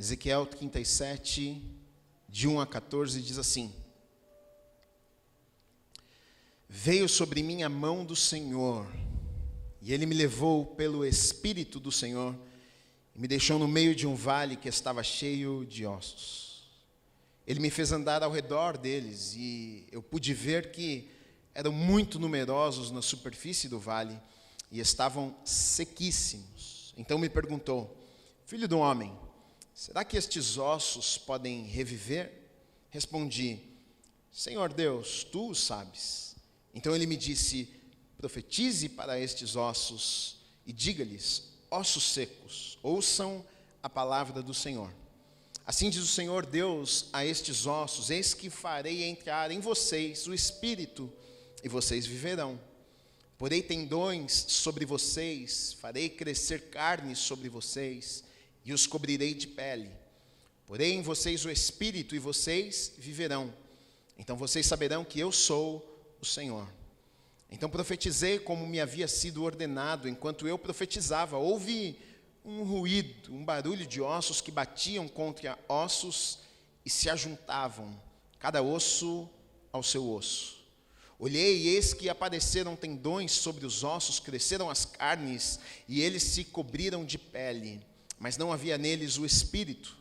Ezequiel 37, de 1 a 14, diz assim: Veio sobre mim a mão do Senhor, e ele me levou pelo Espírito do Senhor, e me deixou no meio de um vale que estava cheio de ossos. Ele me fez andar ao redor deles, e eu pude ver que eram muito numerosos na superfície do vale, e estavam sequíssimos. Então me perguntou: Filho do homem, será que estes ossos podem reviver? Respondi: Senhor Deus, tu o sabes. Então ele me disse: profetize para estes ossos e diga-lhes: ossos secos, ouçam a palavra do Senhor. Assim diz o Senhor Deus a estes ossos: eis que farei entrar em vocês o Espírito, e vocês viverão. Porei tendões sobre vocês, farei crescer carne sobre vocês, e os cobrirei de pele. Porei em vocês o Espírito, e vocês viverão. Então vocês saberão que eu sou o Senhor. Então profetizei como me havia sido ordenado. Enquanto eu profetizava, houve um ruído, um barulho de ossos que batiam contra ossos e se ajuntavam, cada osso ao seu osso. Olhei, e eis que apareceram tendões sobre os ossos, cresceram as carnes, e eles se cobriram de pele, mas não havia neles o Espírito.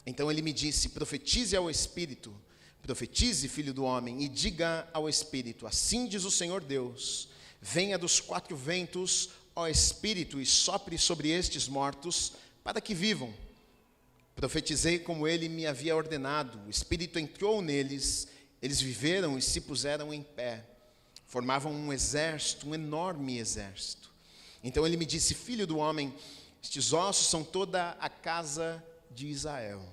Então ele me disse: profetize ao Espírito, profetize, filho do homem, e diga ao Espírito: assim diz o Senhor Deus, venha dos quatro ventos, ó Espírito, e sopre sobre estes mortos, para que vivam. Profetizei como ele me havia ordenado, o Espírito entrou neles, eles viveram e se puseram em pé, formavam um exército, um enorme exército. Então ele me disse: filho do homem, estes ossos são toda a casa de Israel.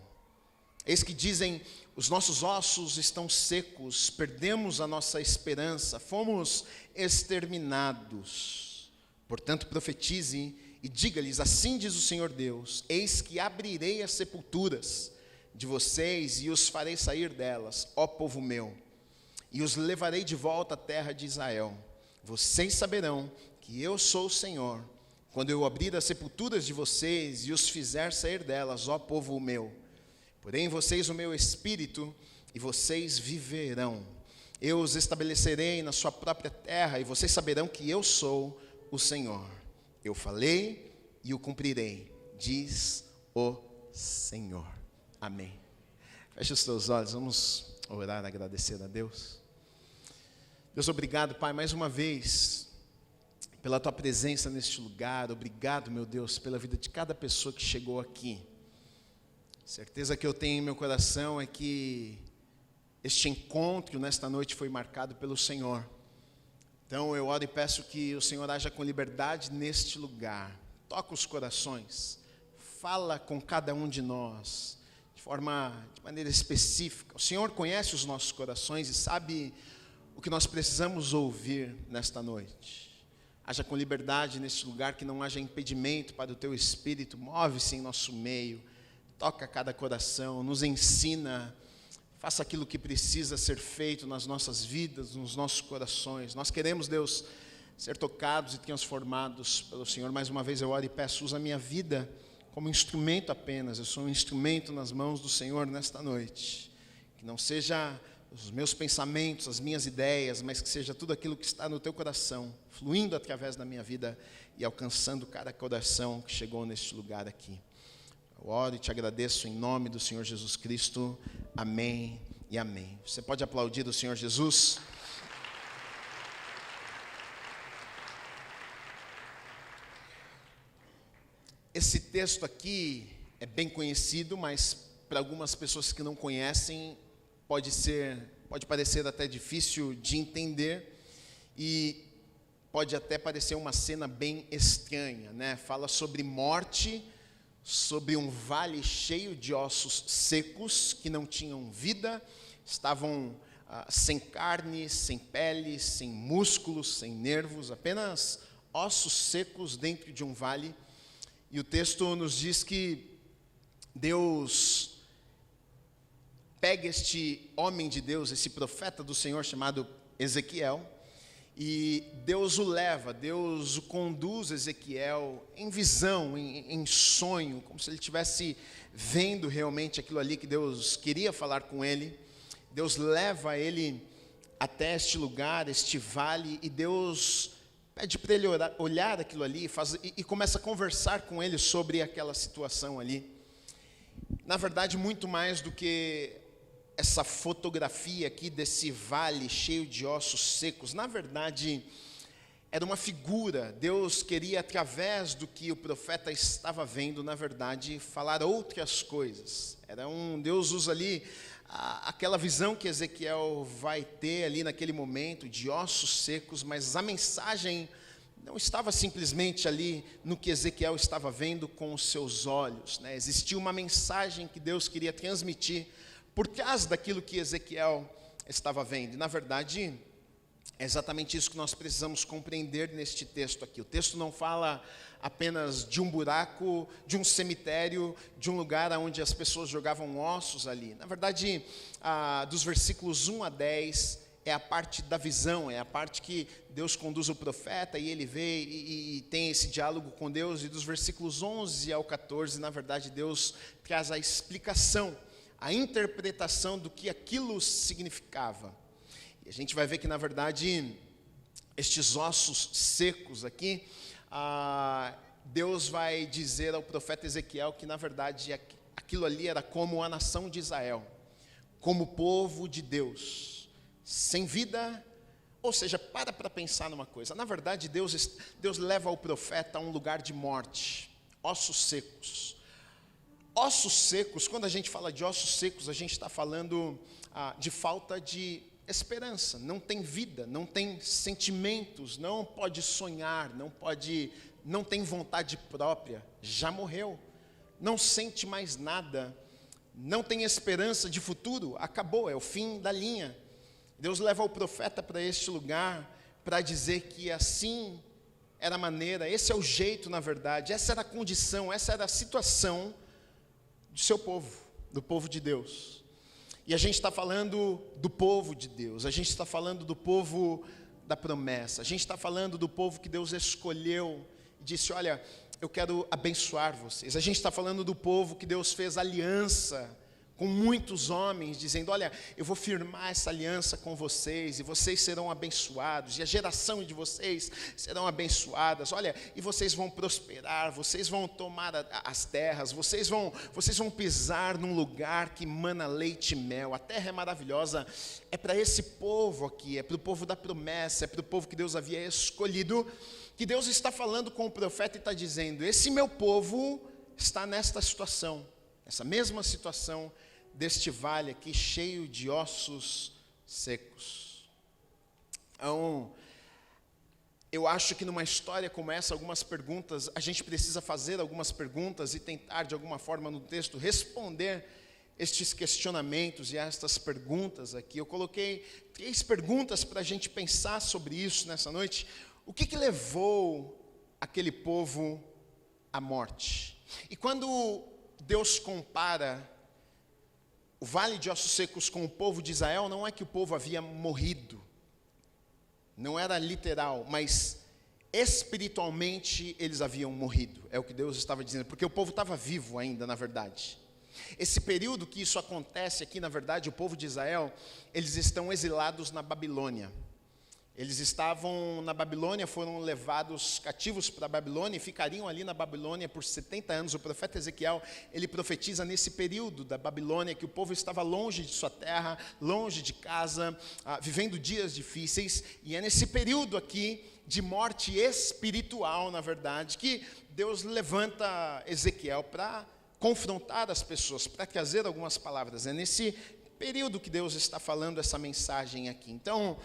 Eis que dizem: os nossos ossos estão secos, perdemos a nossa esperança, fomos exterminados. Portanto profetize e diga-lhes: assim diz o Senhor Deus, eis que abrirei as sepulturas de vocês e os farei sair delas, ó povo meu, e os levarei de volta à terra de Israel. Vocês saberão que eu sou o Senhor, quando eu abrir as sepulturas de vocês e os fizer sair delas, ó povo meu. Porém em vocês o meu Espírito, e vocês viverão. Eu os estabelecerei na sua própria terra, e vocês saberão que eu sou o Senhor. Eu falei e o cumprirei, diz o Senhor. Amém. Feche os teus olhos, vamos orar, agradecer a Deus. Deus, obrigado, Pai, mais uma vez, pela Tua presença neste lugar. Obrigado, meu Deus, pela vida de cada pessoa que chegou aqui. Certeza que eu tenho em meu coração é que este encontro nesta noite foi marcado pelo Senhor. Então eu oro e peço que o Senhor haja com liberdade neste lugar. Toca os corações, fala com cada um de nós, de maneira específica. O Senhor conhece os nossos corações e sabe o que nós precisamos ouvir nesta noite. Haja com liberdade neste lugar, que não haja impedimento para o Teu Espírito. Move-se em nosso meio, toca cada coração, nos ensina, faça aquilo que precisa ser feito nas nossas vidas, nos nossos corações. Nós queremos, Deus, ser tocados e transformados pelo Senhor. Mais uma vez eu oro e peço: usa a minha vida como instrumento apenas. Eu sou um instrumento nas mãos do Senhor nesta noite. Que não seja os meus pensamentos, as minhas ideias, mas que seja tudo aquilo que está no Teu coração, fluindo através da minha vida e alcançando cada coração que chegou neste lugar aqui. Eu oro e te agradeço em nome do Senhor Jesus Cristo. Amém e amém. Você pode aplaudir o Senhor Jesus? Esse texto aqui é bem conhecido, mas para algumas pessoas que não conhecem, pode parecer até difícil de entender e pode até parecer uma cena bem estranha, né? Fala sobre morte, sobre um vale cheio de ossos secos que não tinham vida, estavam sem carne, sem pele, sem músculos, sem nervos, apenas ossos secos dentro de um vale. E o texto nos diz que Deus pega este homem de Deus, esse profeta do Senhor chamado Ezequiel, e Deus o leva, Deus o conduz, Ezequiel, em visão, em sonho, como se ele estivesse vendo realmente aquilo ali que Deus queria falar com ele. Deus leva ele até este lugar, este vale, e Deus pede para ele olhar aquilo ali e começa a conversar com ele sobre aquela situação ali. Na verdade, muito mais do que essa fotografia aqui desse vale cheio de ossos secos, na verdade, era uma figura. Deus queria, através do que o profeta estava vendo, na verdade, falar outras coisas. Deus usa ali aquela visão que Ezequiel vai ter ali naquele momento, de ossos secos, mas a mensagem não estava simplesmente ali no que Ezequiel estava vendo com os seus olhos, né? Existia uma mensagem que Deus queria transmitir por causa daquilo que Ezequiel estava vendo. E, na verdade, é exatamente isso que nós precisamos compreender neste texto aqui. O texto não fala apenas de um buraco, de um cemitério, de um lugar onde as pessoas jogavam ossos ali. Na verdade, dos versículos 1 a 10, é a parte da visão, é a parte que Deus conduz o profeta e ele vê e tem esse diálogo com Deus. E dos versículos 11 ao 14, na verdade, Deus traz a explicação, a interpretação do que aquilo significava. E a gente vai ver que, na verdade, estes ossos secos aqui, Deus vai dizer ao profeta Ezequiel que, na verdade, aquilo ali era como a nação de Israel, como o povo de Deus, sem vida. Ou seja, para pensar numa coisa. Na verdade, Deus leva o profeta a um lugar de morte, ossos secos. Ossos secos, quando a gente fala de ossos secos, a gente está falando de falta de esperança. Não tem vida, não tem sentimentos, não pode sonhar, não tem vontade própria, já morreu, não sente mais nada, não tem esperança de futuro, acabou, é o fim da linha. Deus leva o profeta para este lugar para dizer que assim era a maneira, esse é o jeito, na verdade, essa era a condição, essa era a situação do seu povo, do povo de Deus. E a gente está falando do povo de Deus, a gente está falando do povo da promessa, a gente está falando do povo que Deus escolheu e disse: olha, eu quero abençoar vocês. A gente está falando do povo que Deus fez aliança com muitos homens, dizendo: olha, eu vou firmar essa aliança com vocês, e vocês serão abençoados, e a geração de vocês serão abençoadas, olha, e vocês vão prosperar, vocês vão tomar as terras, vocês vão pisar num lugar que mana leite e mel, a terra é maravilhosa. É para esse povo aqui, é para o povo da promessa, é para o povo que Deus havia escolhido, que Deus está falando com o profeta e está dizendo: esse meu povo está nesta situação, essa mesma situação deste vale aqui cheio de ossos secos. Então, eu acho que numa história como essa, algumas perguntas, a gente precisa fazer algumas perguntas e tentar de alguma forma no texto responder estes questionamentos e estas perguntas aqui. Eu coloquei 3 perguntas para a gente pensar sobre isso nessa noite. O que levou aquele povo à morte? E quando Deus compara o vale de ossos secos com o povo de Israel, não é que o povo havia morrido, não era literal, mas espiritualmente eles haviam morrido, é o que Deus estava dizendo, porque o povo estava vivo ainda, na verdade. Esse período que isso acontece aqui, na verdade, o povo de Israel, eles estão exilados na Babilônia. Eles estavam na Babilônia, foram levados cativos para a Babilônia e ficariam ali na Babilônia por 70 anos. O profeta Ezequiel, ele profetiza nesse período da Babilônia que o povo estava longe de sua terra, longe de casa, vivendo dias difíceis. E é nesse período aqui de morte espiritual, na verdade, que Deus levanta Ezequiel para confrontar as pessoas, para trazer algumas palavras. É nesse período que Deus está falando essa mensagem aqui. Então,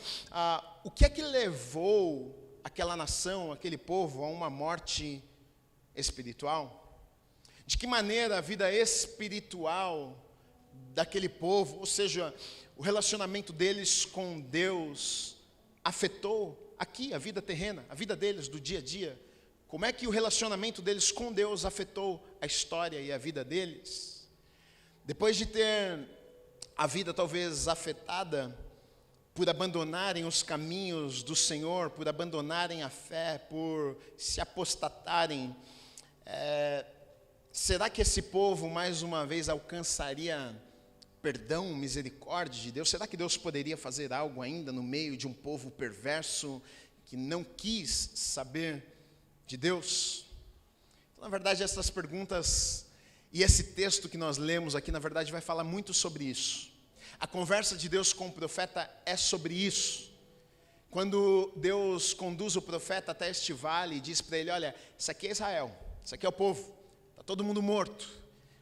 o que é que levou aquela nação, aquele povo, a uma morte espiritual? De que maneira a vida espiritual daquele povo, ou seja, o relacionamento deles com Deus, afetou aqui a vida terrena, a vida deles do dia a dia? Como é que o relacionamento deles com Deus afetou a história e a vida deles? Depois de ter a vida talvez afetada por abandonarem os caminhos do Senhor, por abandonarem a fé, por se apostatarem, será que esse povo mais uma vez alcançaria perdão, misericórdia de Deus? Será que Deus poderia fazer algo ainda no meio de um povo perverso que não quis saber de Deus? Então, na verdade, essas perguntas e esse texto que nós lemos aqui, na verdade, vai falar muito sobre isso. A conversa de Deus com o profeta é sobre isso. Quando Deus conduz o profeta até este vale e diz para ele: olha, isso aqui é Israel, isso aqui é o povo, está todo mundo morto,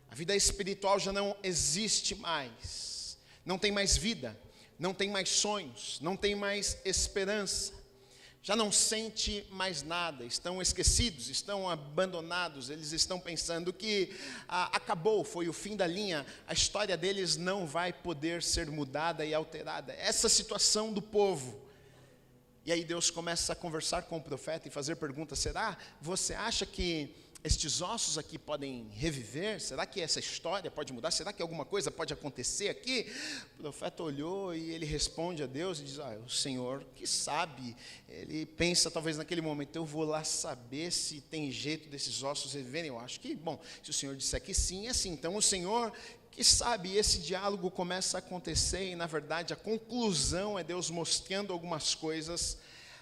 a vida espiritual já não existe mais, não tem mais vida, não tem mais sonhos, não tem mais esperança, já não sente mais nada, estão esquecidos, estão abandonados, eles estão pensando que acabou, foi o fim da linha, a história deles não vai poder ser mudada e alterada. Essa situação do povo. E aí Deus começa a conversar com o profeta e fazer perguntas: será, você acha que estes ossos aqui podem reviver? Será que essa história pode mudar? Será que alguma coisa pode acontecer aqui? O profeta olhou e ele responde a Deus e diz: o Senhor que sabe. Ele pensa talvez naquele momento: eu vou lá saber se tem jeito desses ossos reviverem. Eu acho que, bom, se o Senhor disser que sim, é sim. Então o Senhor que sabe. Esse diálogo começa a acontecer e, na verdade, a conclusão é Deus mostrando algumas coisas,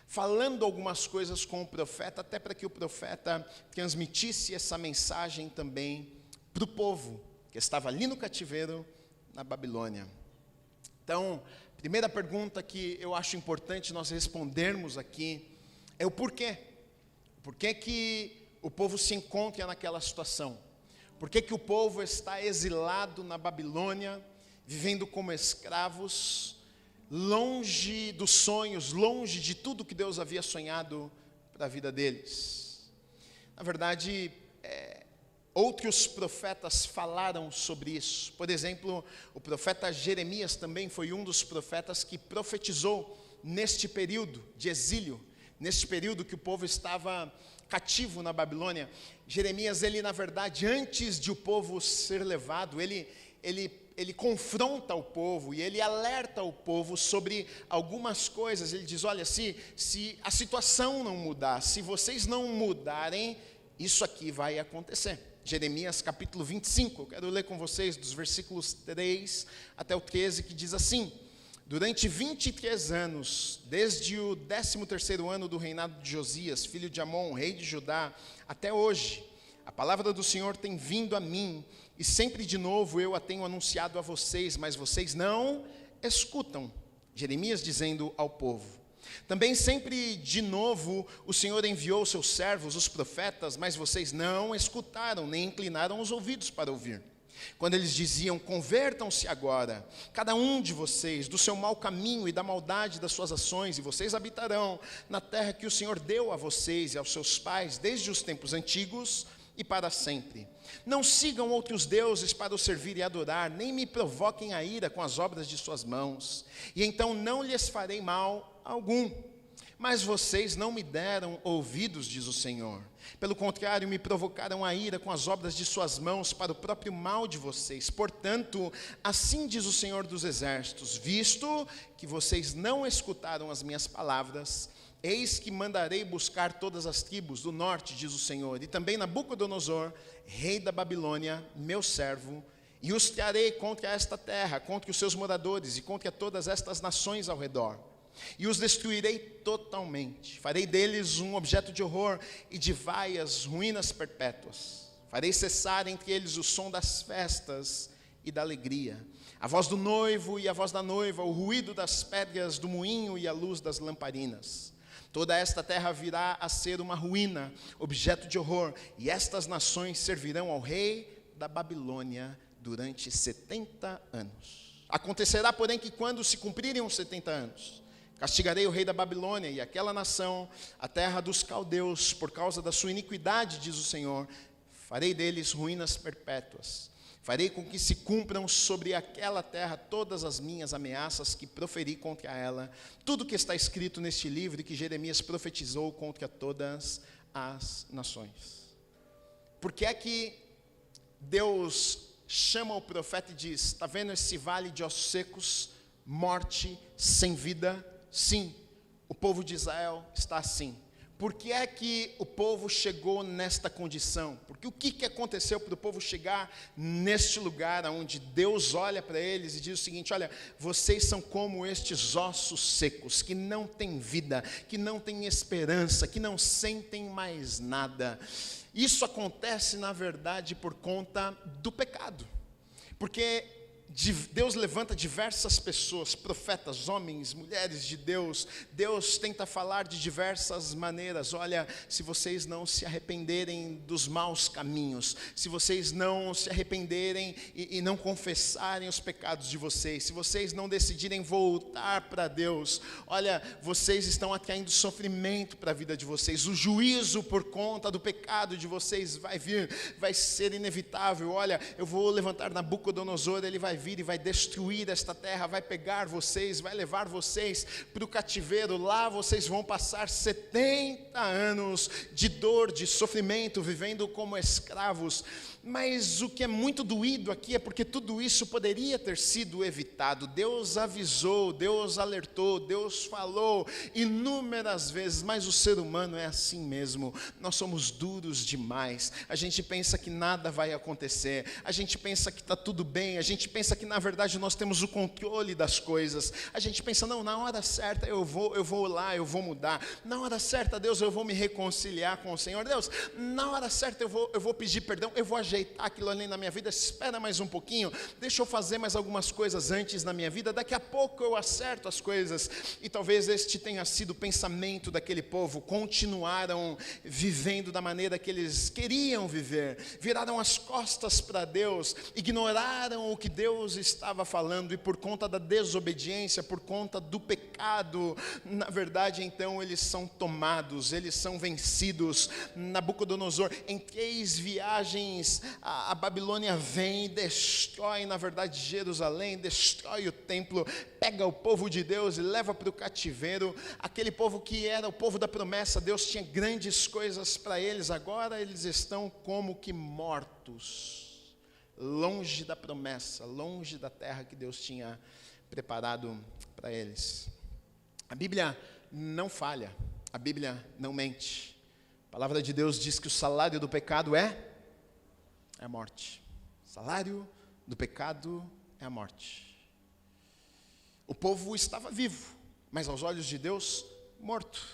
falando algumas coisas com o profeta, até para que o profeta transmitisse essa mensagem também para o povo que estava ali no cativeiro, na Babilônia. Então, a primeira pergunta que eu acho importante nós respondermos aqui é o porquê. Por que que o povo se encontra naquela situação? Por que que o povo está exilado na Babilônia, vivendo como escravos, longe dos sonhos, longe de tudo que Deus havia sonhado para a vida deles? Na verdade, outros profetas falaram sobre isso. Por exemplo, o profeta Jeremias também foi um dos profetas que profetizou neste período de exílio, neste período que o povo estava cativo na Babilônia. Jeremias, ele na verdade, antes de o povo ser levado, ele confronta o povo e ele alerta o povo sobre algumas coisas. Ele diz: olha, se a situação não mudar, se vocês não mudarem, isso aqui vai acontecer. Jeremias capítulo 25, eu quero ler com vocês dos versículos 3 até o 13, que diz assim: durante 23 anos, desde o 13º ano do reinado de Josias, filho de Amon, rei de Judá, até hoje, a palavra do Senhor tem vindo a mim, e sempre de novo eu a tenho anunciado a vocês, mas vocês não escutam. Jeremias dizendo ao povo. Também sempre de novo o Senhor enviou seus servos, os profetas, mas vocês não escutaram, nem inclinaram os ouvidos para ouvir. Quando eles diziam: convertam-se agora, cada um de vocês, do seu mau caminho e da maldade das suas ações, e vocês habitarão na terra que o Senhor deu a vocês e aos seus pais, desde os tempos antigos e para sempre. Não sigam outros deuses para os servir e adorar, nem me provoquem a ira com as obras de suas mãos, e então não lhes farei mal algum. Mas vocês não me deram ouvidos, diz o Senhor. Pelo contrário, me provocaram a ira com as obras de suas mãos para o próprio mal de vocês. Portanto, assim diz o Senhor dos Exércitos: visto que vocês não escutaram as minhas palavras, eis que mandarei buscar todas as tribos do norte, diz o Senhor, e também Nabucodonosor, rei da Babilônia, meu servo, e os trarei contra esta terra, contra os seus moradores e contra todas estas nações ao redor. E os destruirei totalmente. Farei deles um objeto de horror e de vaias ruínas perpétuas. Farei cessar entre eles o som das festas e da alegria, a voz do noivo e a voz da noiva, o ruído das pedras do moinho e a luz das lamparinas. Toda esta terra virá a ser uma ruína, objeto de horror, e estas nações servirão ao rei da Babilônia durante 70 anos. Acontecerá, porém, que quando se cumprirem os 70 anos, castigarei o rei da Babilônia e aquela nação, a terra dos caldeus, por causa da sua iniquidade, diz o Senhor. Farei deles ruínas perpétuas. Farei com que se cumpram sobre aquela terra todas as minhas ameaças que proferi contra ela, tudo que está escrito neste livro e que Jeremias profetizou contra todas as nações. Por que é que Deus chama o profeta e diz: está vendo esse vale de ossos secos, morte, sem vida? Sim, o povo de Israel está assim. Por que é que o povo chegou nesta condição? Porque o que aconteceu para o povo chegar neste lugar onde Deus olha para eles e diz o seguinte: olha, vocês são como estes ossos secos, que não têm vida, que não têm esperança, que não sentem mais nada. Isso acontece, na verdade, por conta do pecado. Porque Deus levanta diversas pessoas, profetas, homens, mulheres de Deus. Deus tenta falar de diversas maneiras. Olha, se vocês não se arrependerem dos maus caminhos, se vocês não se arrependerem e não confessarem os pecados de vocês, se vocês não decidirem voltar para Deus, olha, vocês estão atraindo sofrimento para a vida de vocês. O juízo por conta do pecado de vocês vai vir, vai ser inevitável. Olha, eu vou levantar Nabucodonosor, ele vai vir e vai destruir esta terra, vai pegar vocês, vai levar vocês para o cativeiro. Lá vocês vão passar 70 anos de dor, de sofrimento, vivendo como escravos. Mas o que é muito doído aqui é porque tudo isso poderia ter sido evitado. Deus avisou, Deus alertou, Deus falou inúmeras vezes, mas o ser humano é assim mesmo. Nós somos duros demais. A gente pensa que nada vai acontecer, a gente pensa que está tudo bem, a gente pensa que na verdade nós temos o controle das coisas. A gente pensa, não, na hora certa eu vou lá, eu vou mudar. Na hora certa, Deus, eu vou me reconciliar com o Senhor. Deus, na hora certa eu vou pedir perdão, eu vou ajeitar aquilo ali na minha vida. Espera mais um pouquinho, deixa eu fazer mais algumas coisas antes na minha vida, daqui a pouco eu acerto as coisas. E talvez este tenha sido o pensamento daquele povo. Continuaram vivendo da maneira que eles queriam viver, viraram as costas para Deus, ignoraram o que Deus estava falando, e por conta da desobediência, por conta do pecado, na verdade então eles são tomados, eles são vencidos. Nabucodonosor, em 3 viagens, a Babilônia vem e destrói, na verdade, Jerusalém, destrói o templo, pega o povo de Deus e leva para o cativeiro. Aquele povo que era o povo da promessa, Deus tinha grandes coisas para eles, agora eles estão como que mortos, longe da promessa, longe da terra que Deus tinha preparado para eles. A Bíblia não falha, a Bíblia não mente. A palavra de Deus diz que o salário do pecado é a morte. O salário do pecado é a morte. O povo estava vivo, mas aos olhos de Deus, morto.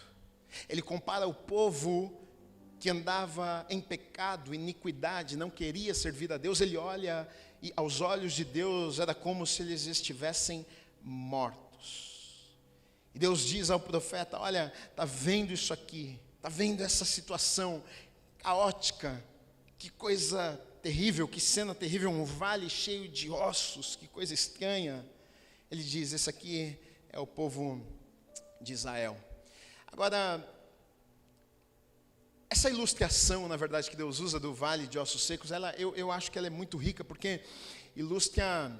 Ele compara o povo que andava em pecado, iniquidade, não queria servir a Deus. Ele olha e aos olhos de Deus era como se eles estivessem mortos. E Deus diz ao profeta: olha, está vendo isso aqui? Está vendo essa situação caótica? Que coisa terrível, que cena terrível, um vale cheio de ossos, que coisa estranha. Ele diz: esse aqui é o povo de Israel. Agora, essa ilustração, na verdade, que Deus usa do vale de ossos secos, eu acho que ela é muito rica, porque ilustra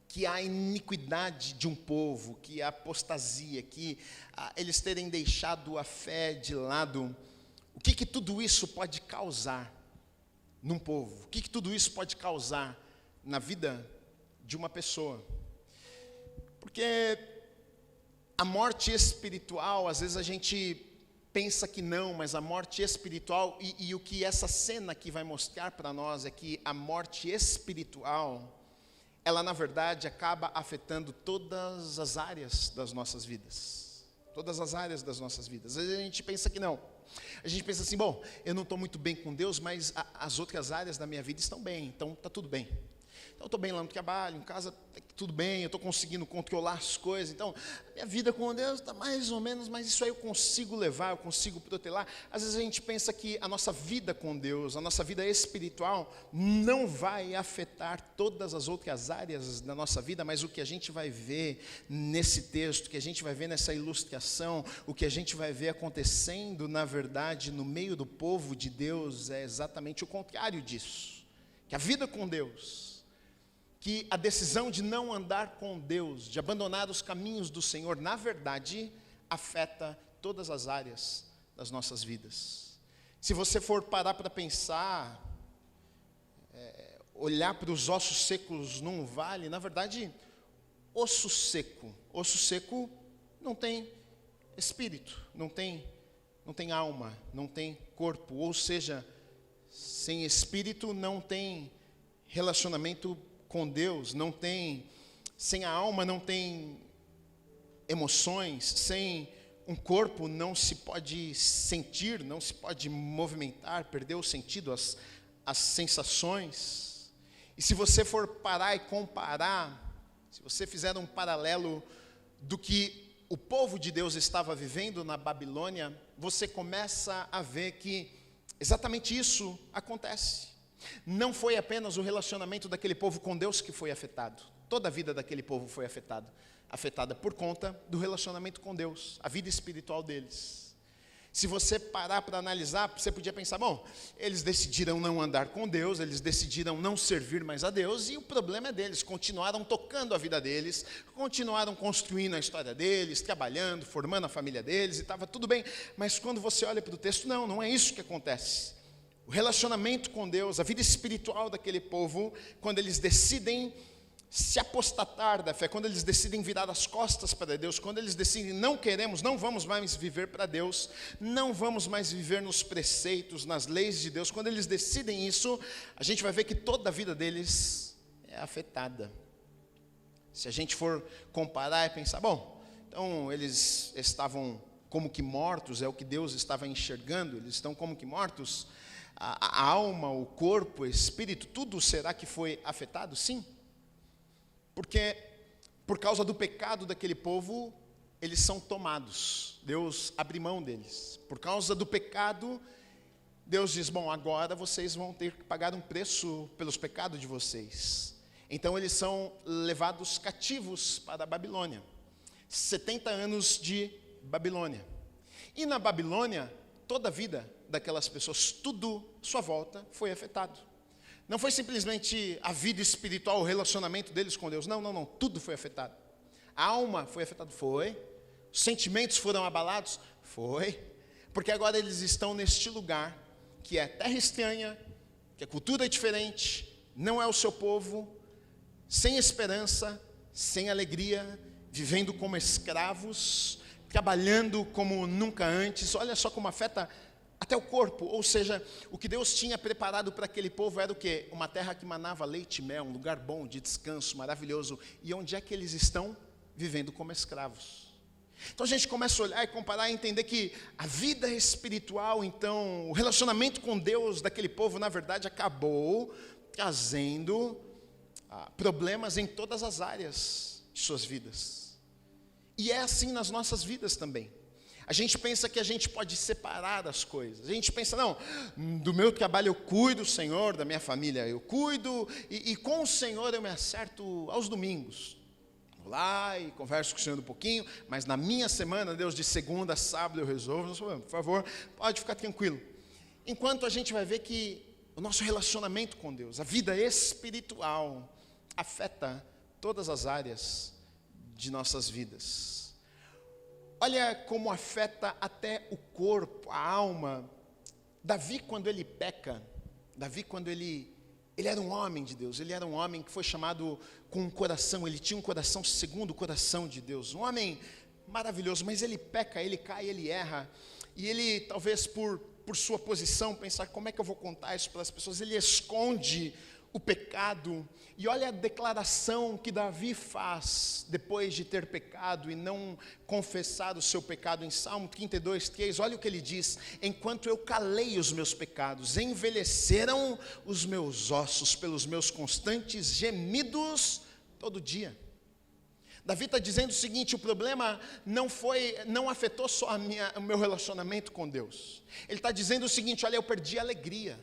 que a iniquidade de um povo, que a apostasia, que eles terem deixado a fé de lado, o que tudo isso pode causar num povo, o que tudo isso pode causar na vida de uma pessoa. Porque a morte espiritual, às vezes a gente pensa que não, mas a morte espiritual, e o que essa cena aqui vai mostrar para nós é que a morte espiritual, ela na verdade acaba afetando todas as áreas das nossas vidas. Todas as áreas das nossas vidas. Às vezes a gente pensa que não. A gente pensa assim, bom, eu não estou muito bem com Deus, mas as outras áreas da minha vida estão bem, então está tudo bem. Então eu estou bem lá no trabalho, em casa, tudo bem, eu estou conseguindo controlar as coisas. Então, a minha vida com Deus está mais ou menos, mas isso aí eu consigo levar, eu consigo protelar. Às vezes a gente pensa que a nossa vida com Deus, a nossa vida espiritual, não vai afetar todas as outras áreas da nossa vida, mas o que a gente vai ver nesse texto, o que a gente vai ver nessa ilustração, o que a gente vai ver acontecendo, na verdade, no meio do povo de Deus, é exatamente o contrário disso. Que a vida com Deus, que a decisão de não andar com Deus, de abandonar os caminhos do Senhor, na verdade, afeta todas as áreas das nossas vidas. Se você for parar para pensar, olhar para os ossos secos num vale, na verdade, osso seco não tem espírito, não tem não tem alma, não tem corpo, ou seja, sem espírito não tem relacionamento com Deus, sem a alma não tem emoções, sem um corpo não se pode sentir, não se pode movimentar, perdeu o sentido, as sensações. E se você for parar e comparar, se você fizer um paralelo do que o povo de Deus estava vivendo na Babilônia, você começa a ver que exatamente isso acontece. Não foi apenas o relacionamento daquele povo com Deus que foi afetado. Toda a vida daquele povo foi afetada por conta do relacionamento com Deus, a vida espiritual deles. Se você parar para analisar, você podia pensar, bom, eles decidiram não andar com Deus, eles decidiram não servir mais a Deus, e o problema é deles, continuaram tocando a vida deles, continuaram construindo a história deles, trabalhando, formando a família deles, e estava tudo bem. Mas quando você olha para o texto, não é isso que acontece. O relacionamento com Deus, a vida espiritual daquele povo, quando eles decidem se apostatar da fé, quando eles decidem virar as costas para Deus, quando eles decidem não vamos mais viver para Deus, não vamos mais viver nos preceitos, nas leis de Deus, quando eles decidem isso, a gente vai ver que toda a vida deles é afetada. Se a gente for comparar e pensar, bom, então eles estavam como que mortos, é o que Deus estava enxergando, eles estão como que mortos, a alma, o corpo, o espírito, tudo será que foi afetado? Sim. Porque, por causa do pecado daquele povo, eles são tomados. Deus abre mão deles. Por causa do pecado, Deus diz, bom, agora vocês vão ter que pagar um preço pelos pecados de vocês. Então, eles são levados cativos para a Babilônia. 70 anos de Babilônia. E na Babilônia, toda a vida daquelas pessoas, tudo à sua volta foi afetado. Não foi simplesmente a vida espiritual, o relacionamento deles com Deus. Não, tudo foi afetado. A alma foi afetada? Foi. Os sentimentos foram abalados? Foi. Porque agora eles estão neste lugar, que é terra estranha, que a cultura é diferente, não é o seu povo, sem esperança, sem alegria, vivendo como escravos, trabalhando como nunca antes. Olha só como afeta até o corpo, ou seja, o que Deus tinha preparado para aquele povo era o quê? Uma terra que manava leite e mel, um lugar bom, de descanso, maravilhoso. E onde é que eles estão? Vivendo como escravos. Então a gente começa a olhar e comparar e entender que a vida espiritual, então, o relacionamento com Deus daquele povo, na verdade, acabou trazendo problemas em todas as áreas de suas vidas. E é assim nas nossas vidas também. A gente pensa que a gente pode separar as coisas. A gente pensa, não, do meu trabalho eu cuido, Senhor, da minha família eu cuido, e com o Senhor eu me acerto aos domingos. Vou lá e converso com o Senhor um pouquinho, mas na minha semana, Deus, de segunda a sábado eu resolvo, por favor, pode ficar tranquilo. Enquanto a gente vai ver que o nosso relacionamento com Deus, a vida espiritual, afeta todas as áreas de nossas vidas. Olha como afeta até o corpo, a alma. Davi, quando ele peca, quando ele era um homem de Deus, ele era um homem que foi chamado com um coração, ele tinha um coração segundo o coração de Deus, um homem maravilhoso, mas ele peca, ele cai, ele erra, e ele, talvez por sua posição, pensar, como é que eu vou contar isso para as pessoas? Ele esconde o pecado, e olha a declaração que Davi faz depois de ter pecado e não confessar o seu pecado em Salmo 32:3, olha o que ele diz: enquanto eu calei os meus pecados, envelheceram os meus ossos pelos meus constantes gemidos todo dia. Davi está dizendo o seguinte: o problema não afetou só o meu relacionamento com Deus. Ele está dizendo o seguinte: olha, eu perdi a alegria.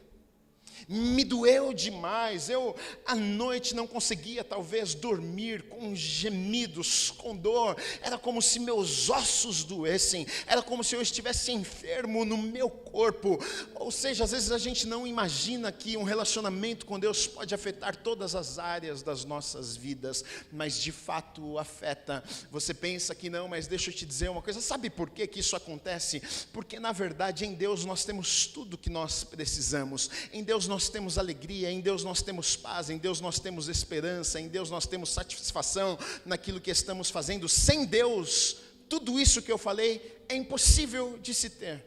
Me doeu demais, eu à noite não conseguia talvez dormir, com gemidos, com dor, era como se meus ossos doessem, era como se eu estivesse enfermo no meu corpo. Ou seja, às vezes a gente não imagina que um relacionamento com Deus pode afetar todas as áreas das nossas vidas, mas de fato afeta. Você pensa que não, mas deixa eu te dizer uma coisa, sabe por que isso acontece? Porque na verdade em Deus nós temos tudo que nós precisamos, em Deus nós temos alegria, em Deus nós temos paz, em Deus nós temos esperança, em Deus nós temos satisfação naquilo que estamos fazendo. Sem Deus, tudo isso que eu falei é impossível de se ter.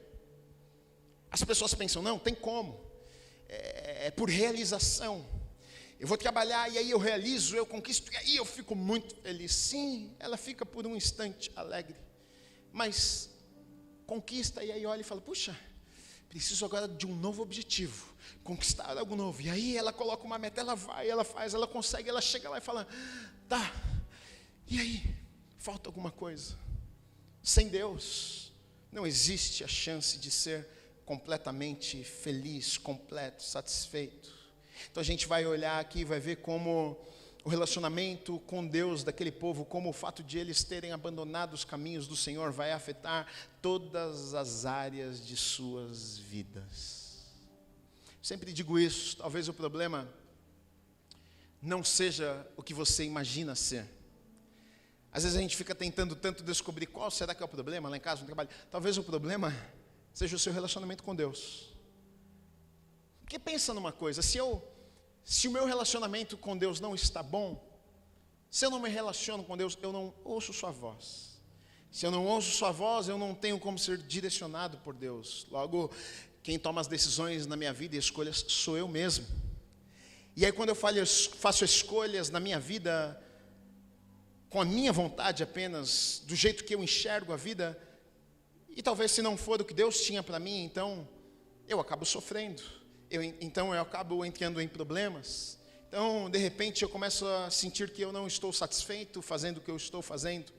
As pessoas pensam, não, tem como, é por realização. Eu vou trabalhar e aí eu realizo, eu conquisto, e aí eu fico muito feliz. Sim, ela fica por um instante alegre, mas conquista e aí olha e fala, puxa, preciso agora de um novo objetivo, conquistar algo novo. E aí ela coloca uma meta, ela vai, ela faz, ela consegue, ela chega lá e fala, tá, e aí, falta alguma coisa. Sem Deus, não existe a chance de ser completamente feliz, completo, satisfeito. Então a gente vai olhar aqui e vai ver como o relacionamento com Deus daquele povo, como o fato de eles terem abandonado os caminhos do Senhor vai afetar todas as áreas de suas vidas. Sempre digo isso, talvez o problema não seja o que você imagina ser. Às vezes a gente fica tentando tanto descobrir qual será que é o problema lá em casa, no trabalho. Talvez o problema seja o seu relacionamento com Deus. Porque pensa numa coisa, se o meu relacionamento com Deus não está bom, se eu não me relaciono com Deus, eu não ouço sua voz. Se eu não ouço sua voz, eu não tenho como ser direcionado por Deus. Logo, quem toma as decisões na minha vida e escolhas sou eu mesmo. E aí quando eu faço escolhas na minha vida, com a minha vontade apenas, do jeito que eu enxergo a vida, e talvez se não for o que Deus tinha para mim, então eu acabo sofrendo. Então eu acabo entrando em problemas. Então, de repente, eu começo a sentir que eu não estou satisfeito fazendo o que eu estou fazendo.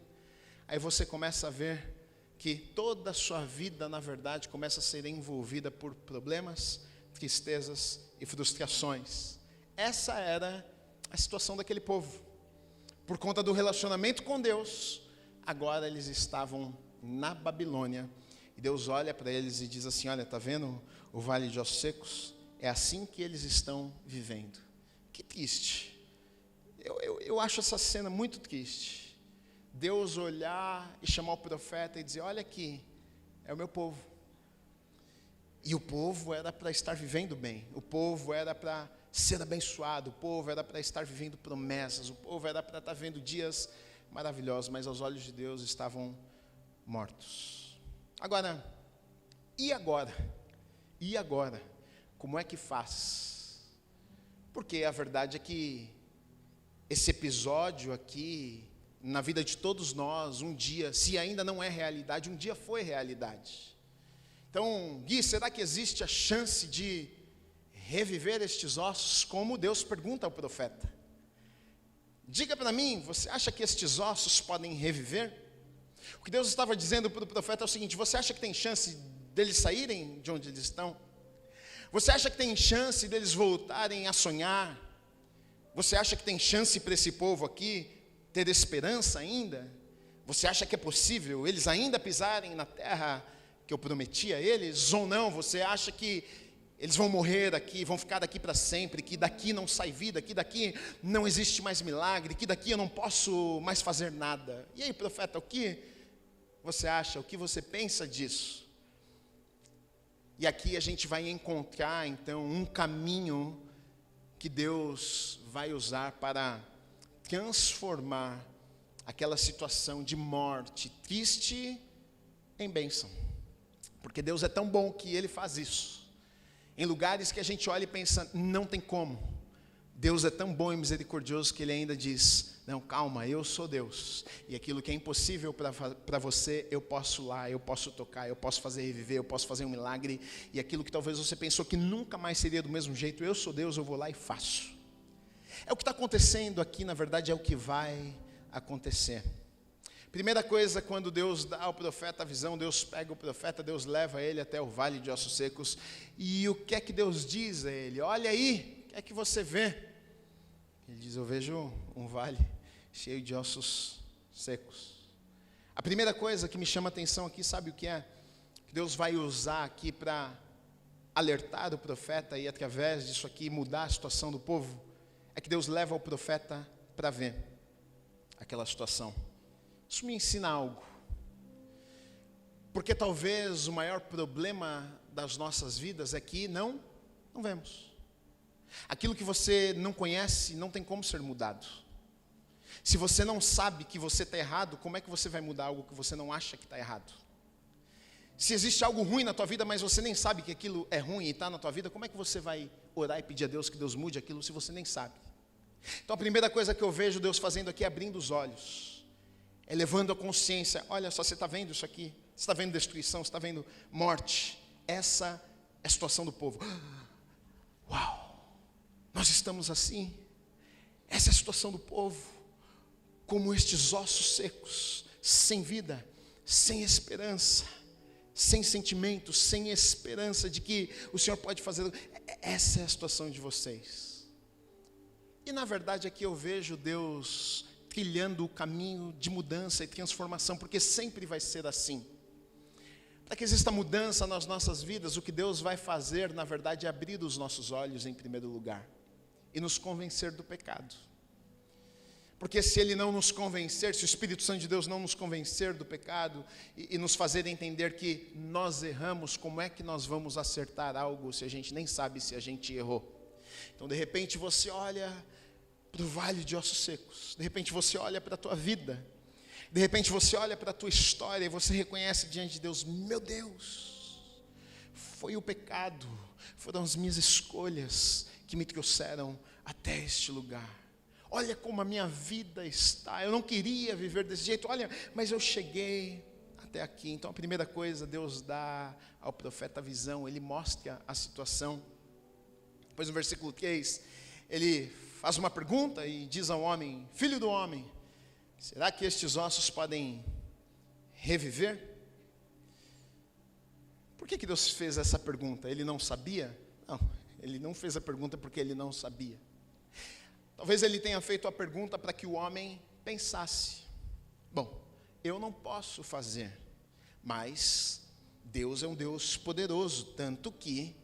Aí você começa a ver que toda a sua vida, na verdade, começa a ser envolvida por problemas, tristezas e frustrações. Essa era a situação daquele povo. Por conta do relacionamento com Deus, agora eles estavam na Babilônia. E Deus olha para eles e diz assim, olha, está vendo o vale de ossos secos? É assim que eles estão vivendo. Que triste. Eu acho essa cena muito triste. Deus olhar e chamar o profeta e dizer, olha aqui, é o meu povo. E o povo era para estar vivendo bem. O povo era para ser abençoado. O povo era para estar vivendo promessas. O povo era para estar vendo dias maravilhosos. Mas aos olhos de Deus estavam mortos. Agora, e agora? E agora? Como é que faz? Porque a verdade é que esse episódio aqui, na vida de todos nós, um dia, se ainda não é realidade, um dia foi realidade. Então, Gui, será que existe a chance de reviver estes ossos? Como Deus pergunta ao profeta. Diga para mim, você acha que estes ossos podem reviver? O que Deus estava dizendo para o profeta é o seguinte, você acha que tem chance deles saírem de onde eles estão? Você acha que tem chance deles voltarem a sonhar? Você acha que tem chance para esse povo aqui ter esperança ainda? Você acha que é possível eles ainda pisarem na terra que eu prometi a eles? Ou não? Você acha que eles vão morrer aqui, vão ficar daqui para sempre, que daqui não sai vida, que daqui não existe mais milagre, que daqui eu não posso mais fazer nada? E aí, profeta, o que você acha, o que você pensa disso? E aqui a gente vai encontrar, então, um caminho que Deus vai usar para transformar aquela situação de morte triste em bênção. Porque Deus é tão bom que Ele faz isso. Em lugares que a gente olha e pensa, não tem como. Deus é tão bom e misericordioso que Ele ainda diz, não, calma, eu sou Deus. E aquilo que é impossível para você, eu posso lá, eu posso tocar, eu posso fazer reviver, eu posso fazer um milagre. E aquilo que talvez você pensou que nunca mais seria do mesmo jeito, eu sou Deus, eu vou lá e faço. É o que está acontecendo aqui, na verdade, é o que vai acontecer. Primeira coisa, quando Deus dá ao profeta a visão, Deus pega o profeta, Deus leva ele até o vale de ossos secos. E o que é que Deus diz a ele? Olha aí, o que é que você vê? Ele diz, eu vejo um vale cheio de ossos secos. A primeira coisa que me chama a atenção aqui, sabe o que é? Que Deus vai usar aqui para alertar o profeta e através disso aqui mudar a situação do povo, é que Deus leva o profeta para ver aquela situação. Isso me ensina algo. Porque talvez o maior problema das nossas vidas é que não vemos. Aquilo que você não conhece não tem como ser mudado. Se você não sabe que você está errado, como é que você vai mudar algo que você não acha que está errado? Se existe algo ruim na tua vida, mas você nem sabe que aquilo é ruim e está na tua vida, como é que você vai orar e pedir a Deus que Deus mude aquilo se você nem sabe? Então a primeira coisa que eu vejo Deus fazendo aqui é abrindo os olhos, elevando a consciência. Olha só, você está vendo isso aqui? Você está vendo destruição, você está vendo morte? Essa é a situação do povo. Uau, nós estamos assim. Essa é a situação do povo, como estes ossos secos, sem vida, sem esperança, sem sentimento, sem esperança de que o Senhor pode fazer. Essa é a situação de vocês. E na verdade aqui eu vejo Deus trilhando o caminho de mudança e transformação, porque sempre vai ser assim. Para que exista mudança nas nossas vidas, o que Deus vai fazer, na verdade, é abrir os nossos olhos em primeiro lugar e nos convencer do pecado. Porque se Ele não nos convencer, se o Espírito Santo de Deus não nos convencer do pecado e nos fazer entender que nós erramos, como é que nós vamos acertar algo se a gente nem sabe se a gente errou? Então de repente você olha para o vale de ossos secos, de repente você olha para a tua vida, de repente você olha para a tua história e você reconhece diante de Deus: meu Deus, foi o pecado, foram as minhas escolhas que me trouxeram até este lugar. Olha como a minha vida está, eu não queria viver desse jeito, olha, mas eu cheguei até aqui. Então a primeira coisa, Deus dá ao profeta a visão, ele mostra a situação. Depois no versículo 3, ele faz uma pergunta e diz ao homem: filho do homem, será que estes ossos podem reviver? Por que Deus fez essa pergunta? Ele não sabia? Não, ele não fez a pergunta porque ele não sabia. Talvez ele tenha feito a pergunta para que o homem pensasse: bom, eu não posso fazer, mas Deus é um Deus poderoso, tanto que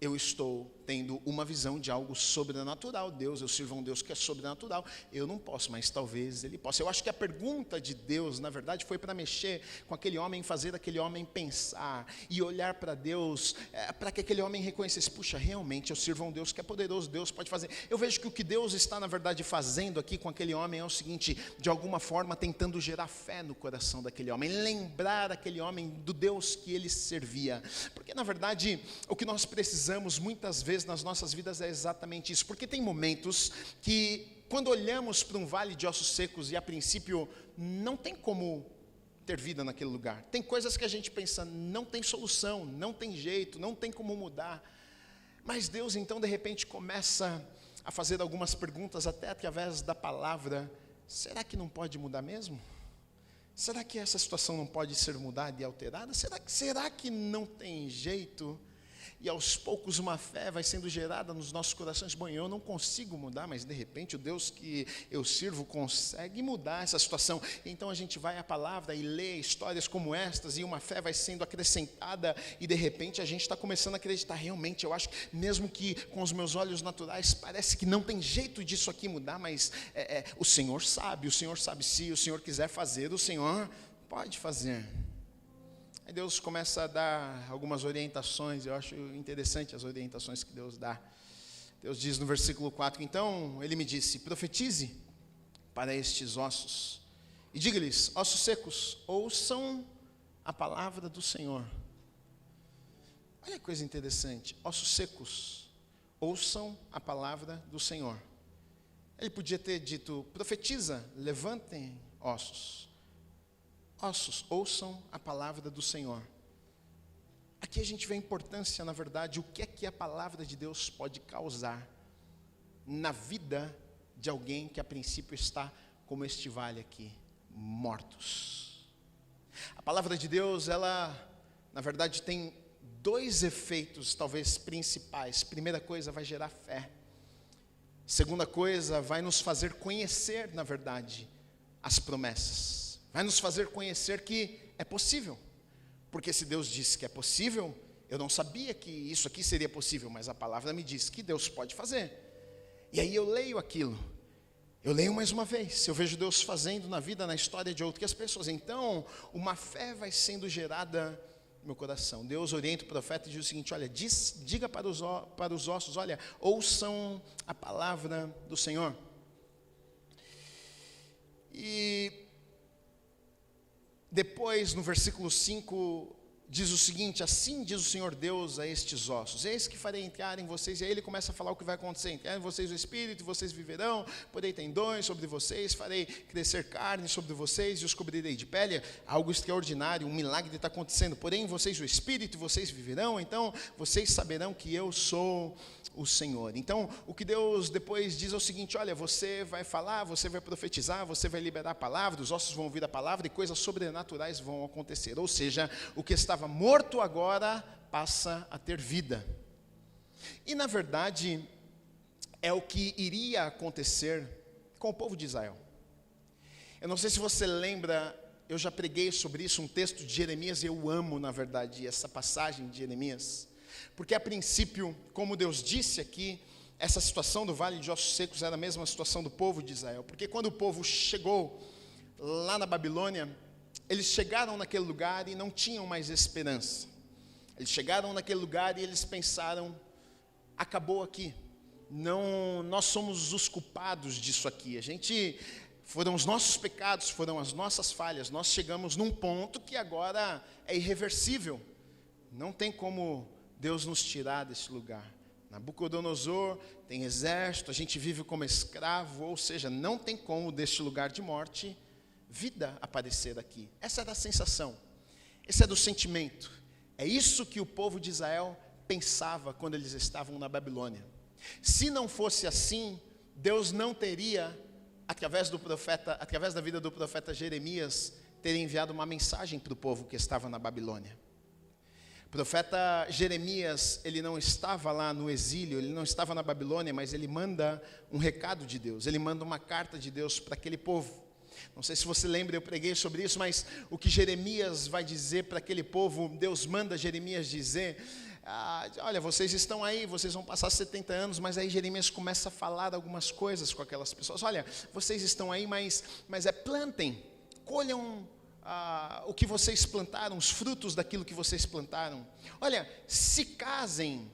eu estou tendo uma visão de algo sobrenatural. Eu sirvo a um Deus que é sobrenatural, eu não posso, mas talvez Ele possa. Eu acho que a pergunta de Deus, na verdade, foi para mexer com aquele homem, fazer aquele homem pensar e olhar para Deus, para que aquele homem reconhecesse: puxa, realmente eu sirvo a um Deus que é poderoso, Deus pode fazer. Eu vejo que o que Deus está, na verdade, fazendo aqui com aquele homem é o seguinte: de alguma forma tentando gerar fé no coração daquele homem, lembrar aquele homem do Deus que ele servia, porque na verdade o que nós precisamos muitas vezes nas nossas vidas é exatamente isso. Porque tem momentos que, quando olhamos para um vale de ossos secos e a princípio não tem como ter vida naquele lugar, tem coisas que a gente pensa, não tem solução, não tem jeito, não tem como mudar, mas Deus então de repente começa a fazer algumas perguntas, até através da palavra: será que não pode mudar mesmo? Será que essa situação não pode ser mudada e alterada? Será que não tem jeito? E aos poucos uma fé vai sendo gerada nos nossos corações. Bom, eu não consigo mudar, mas de repente o Deus que eu sirvo consegue mudar essa situação. Então a gente vai à palavra e lê histórias como estas, e uma fé vai sendo acrescentada, e de repente a gente está começando a acreditar: realmente, eu acho que mesmo que com os meus olhos naturais parece que não tem jeito disso aqui mudar, mas o Senhor sabe, se o Senhor quiser fazer, o Senhor pode fazer. Aí Deus começa a dar algumas orientações. Eu acho interessante as orientações que Deus dá. Deus diz no versículo 4: então ele me disse: profetize para estes ossos e diga-lhes: ossos secos, ouçam a palavra do Senhor. Olha que coisa interessante: ossos secos, ouçam a palavra do Senhor. Ele podia ter dito: profetiza, levantem ossos. Ossos, ouçam a palavra do Senhor. Aqui a gente vê a importância, na verdade, o que é que a palavra de Deus pode causar na vida de alguém que a princípio está como este vale aqui, mortos. A palavra de Deus, ela, na verdade, tem dois efeitos, talvez principais. Primeira coisa, vai gerar fé. Segunda coisa, vai nos fazer conhecer, na verdade, as promessas. Vai nos fazer conhecer que é possível. Porque se Deus disse que é possível, eu não sabia que isso aqui seria possível, mas a palavra me diz que Deus pode fazer. E aí eu leio aquilo. Eu leio mais uma vez. Eu vejo Deus fazendo na vida, na história de outras pessoas. Então, uma fé vai sendo gerada no meu coração. Deus orienta o profeta e diz o seguinte: olha, diga para os ossos: olha, ouçam a palavra do Senhor. E depois, no versículo 5, diz o seguinte: assim diz o Senhor Deus a estes ossos, eis que farei entrar em vocês. E aí ele começa a falar o que vai acontecer: entrar em vocês o Espírito, e vocês viverão, porei tendões sobre vocês, farei crescer carne sobre vocês, e os cobrirei de pele. Algo extraordinário, um milagre está acontecendo. Porém em vocês o Espírito, e vocês viverão, então vocês saberão que eu sou o Senhor. Então o que Deus depois diz é o seguinte: olha, você vai falar, você vai profetizar, você vai liberar a palavra, os ossos vão ouvir a palavra, e coisas sobrenaturais vão acontecer. Ou seja, o que estava morto agora passa a ter vida. E na verdade é o que iria acontecer com o povo de Israel. Eu não sei se você lembra, eu já preguei sobre isso, um texto de Jeremias, e eu amo na verdade essa passagem de Jeremias, porque a princípio, como Deus disse aqui, essa situação do vale de ossos secos era a mesma situação do povo de Israel. Porque quando o povo chegou lá na Babilônia, eles chegaram naquele lugar e não tinham mais esperança. Eles chegaram naquele lugar e eles pensaram: acabou aqui, não, nós somos os culpados disso aqui, foram os nossos pecados, foram as nossas falhas, nós chegamos num ponto que agora é irreversível, não tem como Deus nos tirar desse lugar. Nabucodonosor tem exército, a gente vive como escravo, ou seja, não tem como deste lugar de morte vida aparecer aqui. Essa era a sensação, esse era o sentimento. É isso que o povo de Israel pensava quando eles estavam na Babilônia. Se não fosse assim, Deus não teria, através da vida do profeta Jeremias, ter enviado uma mensagem para o povo que estava na Babilônia. O profeta Jeremias, ele não estava lá no exílio, ele não estava na Babilônia, mas ele manda um recado de Deus, ele manda uma carta de Deus para aquele povo. Não sei se você lembra, eu preguei sobre isso, mas o que Jeremias vai dizer para aquele povo, Deus manda Jeremias dizer: olha, vocês estão aí, vocês vão passar 70 anos, mas aí Jeremias começa a falar algumas coisas com aquelas pessoas. Olha, vocês estão aí, mas plantem, colham o que vocês plantaram, os frutos daquilo que vocês plantaram. Olha, se casem,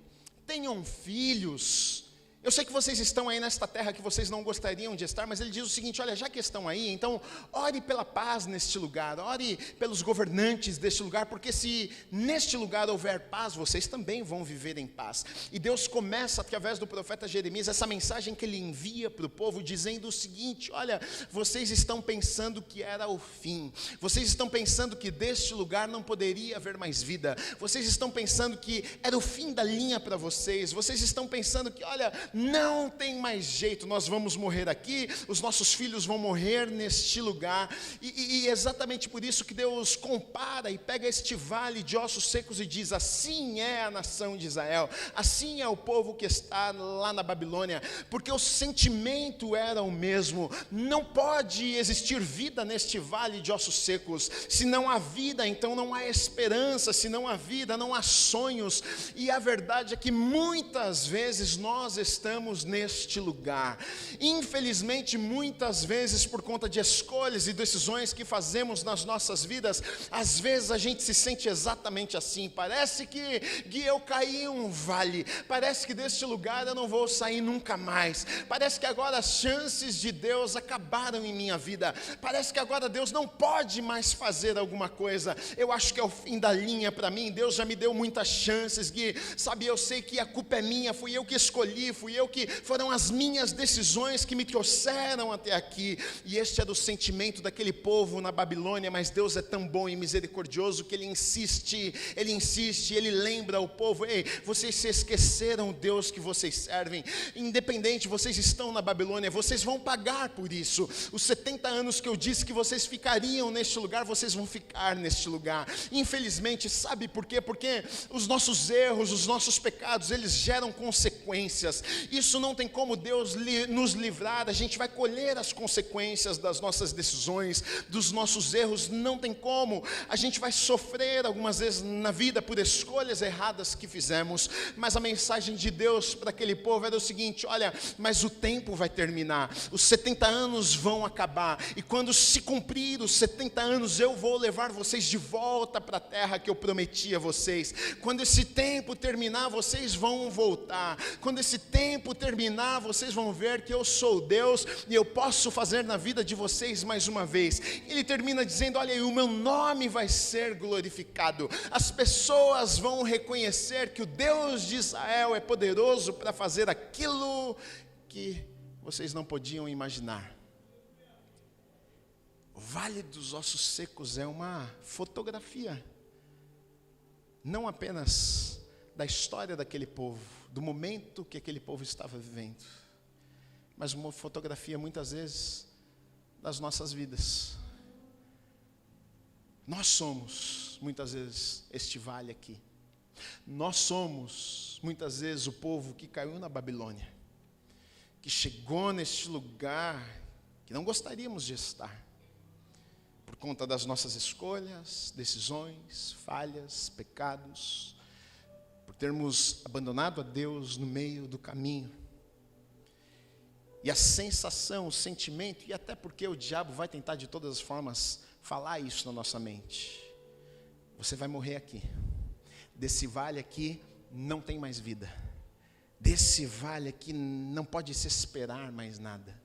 tenham filhos. Eu sei que vocês estão aí nesta terra que vocês não gostariam de estar, mas ele diz o seguinte: olha, já que estão aí, então ore pela paz neste lugar, ore pelos governantes deste lugar, porque se neste lugar houver paz, vocês também vão viver em paz. E Deus começa, através do profeta Jeremias, essa mensagem que ele envia para o povo, dizendo o seguinte: olha, vocês estão pensando que era o fim, vocês estão pensando que deste lugar não poderia haver mais vida, vocês estão pensando que era o fim da linha para vocês, vocês estão pensando que, olha, não tem mais jeito, nós vamos morrer aqui, os nossos filhos vão morrer neste lugar. E exatamente por isso que Deus compara e pega este vale de ossos secos e diz: assim é a nação de Israel, assim é o povo que está lá na Babilônia, porque o sentimento era o mesmo. Não pode existir vida neste vale de ossos secos. Se não há vida, então não há esperança. Se não há vida, não há sonhos. E a verdade é que muitas vezes nós estamos neste lugar. Infelizmente, muitas vezes, por conta de escolhas e decisões que fazemos nas nossas vidas, às vezes a gente se sente exatamente assim. Parece que eu caí em um vale, parece que deste lugar eu não vou sair nunca mais, parece que agora as chances de Deus acabaram em minha vida, parece que agora Deus não pode mais fazer alguma coisa, eu acho que é o fim da linha para mim. Deus já me deu muitas chances, Gui, sabe, eu sei que a culpa é minha, fui eu que escolhi, foram as minhas decisões que me trouxeram até aqui. E este é do sentimento daquele povo na Babilônia. Mas Deus é tão bom e misericordioso que Ele insiste, Ele lembra o povo: ei, vocês se esqueceram o Deus que vocês servem, independente, vocês estão na Babilônia, vocês vão pagar por isso. Os 70 anos que eu disse que vocês ficariam neste lugar, vocês vão ficar neste lugar. Infelizmente, sabe por quê? Porque os nossos erros, os nossos pecados, eles geram consequências. Isso não tem como Deus nos livrar, a gente vai colher as consequências das nossas decisões, dos nossos erros, não tem como. A gente vai sofrer algumas vezes na vida por escolhas erradas que fizemos, mas a mensagem de Deus para aquele povo era o seguinte: olha, mas o tempo vai terminar, os 70 anos vão acabar, e quando se cumprir os 70 anos, eu vou levar vocês de volta para a terra que eu prometi a vocês. Quando esse tempo terminar, vocês vão voltar. Quando esse tempo tempo terminar, vocês vão ver que eu sou Deus e eu posso fazer na vida de vocês mais uma vez. Ele termina dizendo: olha aí, o meu nome vai ser glorificado. As pessoas vão reconhecer que o Deus de Israel é poderoso para fazer aquilo que vocês não podiam imaginar. O Vale dos Ossos Secos é uma fotografia, não apenas da história daquele povo, do momento que aquele povo estava vivendo, mas uma fotografia muitas vezes das nossas vidas. Nós somos muitas vezes este vale aqui. Nós somos muitas vezes o povo que caiu na Babilônia, que chegou neste lugar que não gostaríamos de estar, por conta das nossas escolhas, decisões, falhas, pecados, por termos abandonado a Deus no meio do caminho. E a sensação, o sentimento, e até porque o diabo vai tentar de todas as formas falar isso na nossa mente: você vai morrer aqui, desse vale aqui não tem mais vida, desse vale aqui não pode se esperar mais nada,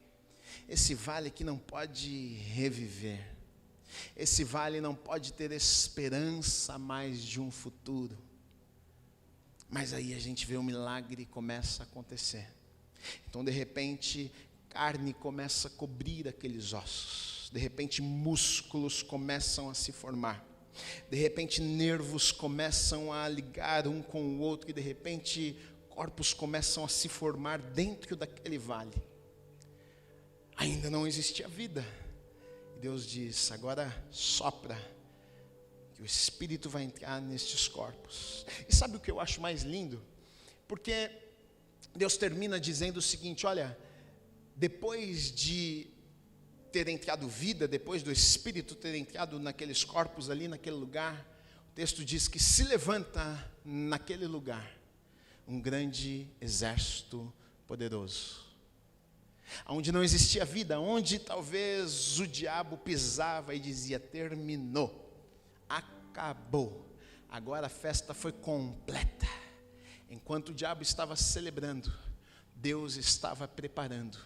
esse vale aqui não pode reviver, esse vale não pode ter esperança mais de um futuro. Mas aí a gente vê o milagre começa a acontecer. Então de repente carne começa a cobrir aqueles ossos, de repente músculos começam a se formar, de repente nervos começam a ligar um com o outro, e de repente corpos começam a se formar dentro daquele vale. Ainda não existia vida. Deus diz: agora sopra, que o Espírito vai entrar nestes corpos. E sabe o que eu acho mais lindo? Porque Deus termina dizendo o seguinte: olha, depois de ter entrado vida, depois do Espírito ter entrado naqueles corpos ali, naquele lugar, o texto diz que se levanta naquele lugar um grande exército poderoso. Onde não existia vida, onde talvez o diabo pisava e dizia: terminou, acabou, agora a festa foi completa. Enquanto o diabo estava celebrando, Deus estava preparando,